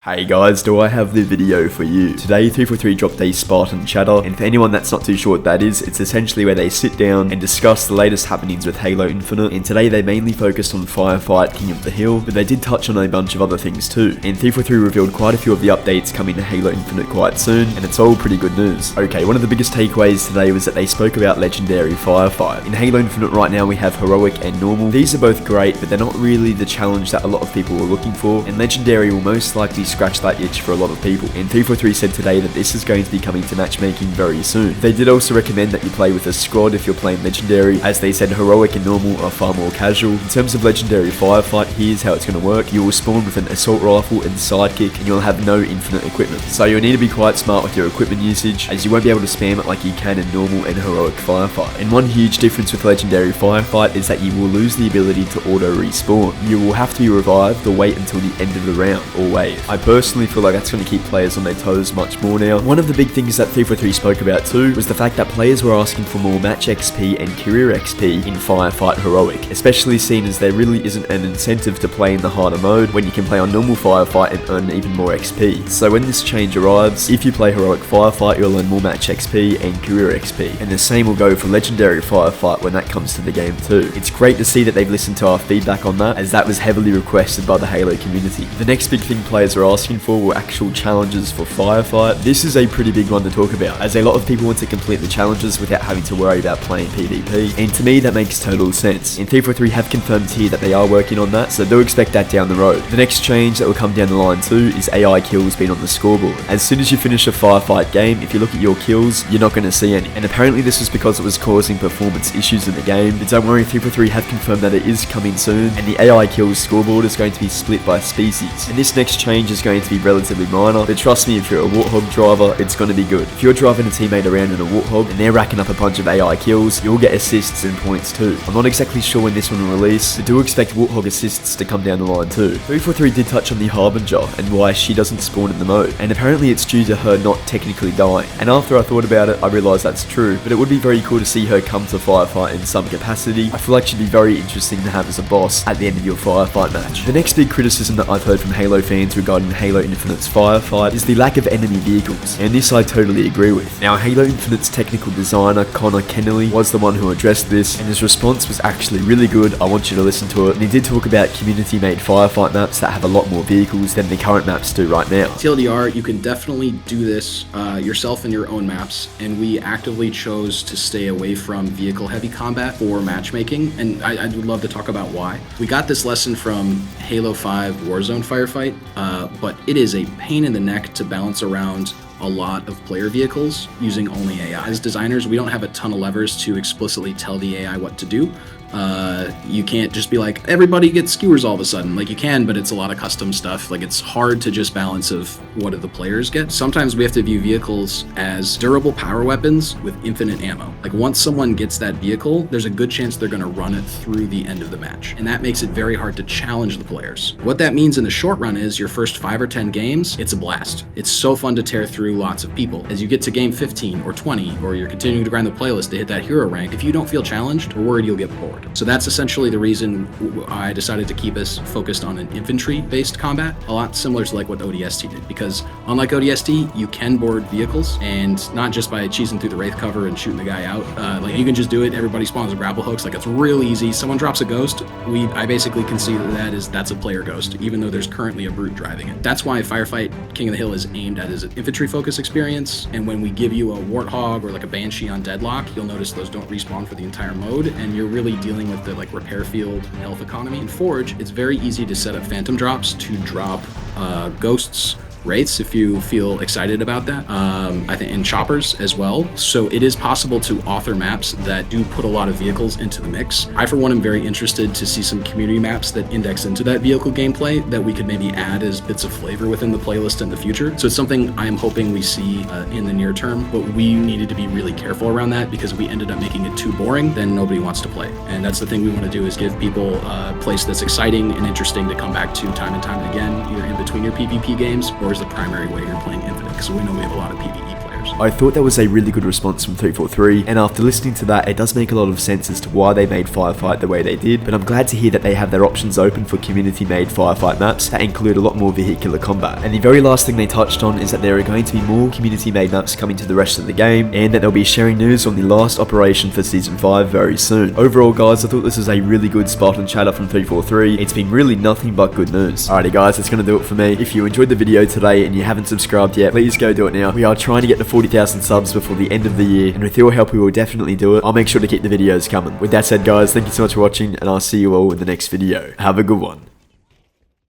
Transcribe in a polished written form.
Hey guys, do I have the video for you? Today 343 dropped a Spartan chatter, and for anyone that's not too sure what that is, it's essentially where they sit down and discuss the latest happenings with Halo Infinite, and today they mainly focused on Firefight, King of the Hill, but they did touch on a bunch of other things too, and 343 revealed quite a few of the updates coming to Halo Infinite quite soon, and it's all pretty good news. Okay, one of the biggest takeaways today was that they spoke about Legendary Firefight. In Halo Infinite right now we have Heroic and Normal. These are both great, but they're not really the challenge that a lot of people were looking for, and Legendary will most likely scratch that itch for a lot of people. And 343 said today that this is going to be coming to matchmaking very soon. They did also recommend that you play with a squad if you're playing Legendary, as they said Heroic and Normal are far more casual. In terms of Legendary Firefight, here's how it's going to work. You will spawn with an assault rifle and sidekick, and you'll have no infinite equipment. So you'll need to be quite smart with your equipment usage, as you won't be able to spam it like you can in Normal and Heroic Firefight. And one huge difference with Legendary Firefight is that you will lose the ability to auto respawn. You will have to be revived or wait until the end of the round or wave. I personally feel like that's going to keep players on their toes much more now. One of the big things that 343 spoke about too was the fact that players were asking for more match XP and career XP in Firefight Heroic, especially seen as there really isn't an incentive to play in the harder mode when you can play on normal Firefight and earn even more XP. So when this change arrives, if you play Heroic Firefight, you'll earn more match XP and career XP, and the same will go for Legendary Firefight when that comes to the game too. It's great to see that they've listened to our feedback on that, as that was heavily requested by the Halo community. The next big thing players are asking for were actual challenges for Firefight. This is a pretty big one to talk about, as a lot of people want to complete the challenges without having to worry about playing PvP, and to me that makes total sense. And 343 have confirmed here that they are working on that, so do expect that down the road. The next change that will come down the line too is AI kills being on the scoreboard. As soon as you finish a Firefight game, if you look at your kills, you're not going to see any, and apparently this was because it was causing performance issues in the game, but don't worry, 343 have confirmed that it is coming soon, and the AI kills scoreboard is going to be split by species, and this next change is going to be relatively minor, but trust me, if you're a Warthog driver, it's going to be good. If you're driving a teammate around in a Warthog and they're racking up a bunch of AI kills, you'll get assists and points too. I'm not exactly sure when this one will release, but do expect Warthog assists to come down the line too. 343 did touch on the Harbinger and why she doesn't spawn in the mode, and apparently it's due to her not technically dying. And after I thought about it, I realised that's true, but it would be very cool to see her come to Firefight in some capacity. I feel like she'd be very interesting to have as a boss at the end of your Firefight match. The next big criticism that I've heard from Halo fans regarding Halo Infinite's Firefight is the lack of enemy vehicles, and this I totally agree with. Now, Halo Infinite's technical designer Connor Kennelly was the one who addressed this, and his response was actually really good. I want you to listen to it. And he did talk about community-made Firefight maps that have a lot more vehicles than the current maps do right now. TLDR, you can definitely do this yourself in your own maps, and we actively chose to stay away from vehicle-heavy combat for matchmaking, and I would love to talk about why. We got this lesson from Halo 5 Warzone Firefight, but it is a pain in the neck to balance around a lot of player vehicles using only AI. As designers, we don't have a ton of levers to explicitly tell the AI what to do. You can't just be like, everybody gets skewers all of a sudden. Like, you can, but it's a lot of custom stuff. Like, it's hard to just balance of what do the players get. Sometimes we have to view vehicles as durable power weapons with infinite ammo. Like, once someone gets that vehicle, there's a good chance they're going to run it through the end of the match. And that makes it very hard to challenge the players. What that means in the short run is your first 5 or 10 games, it's a blast. It's so fun to tear through lots of people. As you get to game 15 or 20, or you're continuing to grind the playlist to hit that hero rank, if you don't feel challenged, we're worried you'll get bored. So that's essentially the reason I decided to keep us focused on an infantry-based combat, a lot similar to like what ODST did, because unlike ODST, you can board vehicles, and not just by cheesing through the Wraith cover and shooting the guy out. Like, you can just do it, everybody spawns with grapple hooks, like, it's real easy. Someone drops a ghost, I basically consider that's a player ghost, even though there's currently a brute driving it. That's why Firefight King of the Hill is aimed at as an infantry-focused experience, and when we give you a Warthog or like a Banshee on Deadlock, you'll notice those don't respawn for the entire mode, and you're really dealing with the like repair field and health economy. In Forge, it's very easy to set up phantom drops to drop ghosts, wraiths, if you feel excited about that. I think in choppers as well. So it is possible to author maps that do put a lot of vehicles into the mix. I, for one, am very interested to see some community maps that index into that vehicle gameplay that we could maybe add as bits of flavor within the playlist in the future. So it's something I am hoping we see in the near term, but we needed to be really careful around that because we ended up making it too boring, then nobody wants to play. And that's the thing we want to do, is give people a place that's exciting and interesting to come back to time and time again, either in between your PvP games or as the primary way you're playing Infinite, because we know we have a lot of PvE players. players. I thought that was a really good response from 343, and after listening to that, it does make a lot of sense as to why they made Firefight the way they did, but I'm glad to hear that they have their options open for community-made Firefight maps that include a lot more vehicular combat. And the very last thing they touched on is that there are going to be more community-made maps coming to the rest of the game, and that they'll be sharing news on the last operation for Season 5 very soon. Overall guys, I thought this was a really good Spartan chatter from 343. It's been really nothing but good news. Alrighty guys, that's going to do it for me. If you enjoyed the video today and you haven't subscribed yet, please go do it now. We are trying to get to 40,000 subs before the end of the year, and with your help we will definitely do it. I'll make sure to keep the videos coming. With that said guys, thank you so much for watching, and I'll see you all in the next video. Have a good one.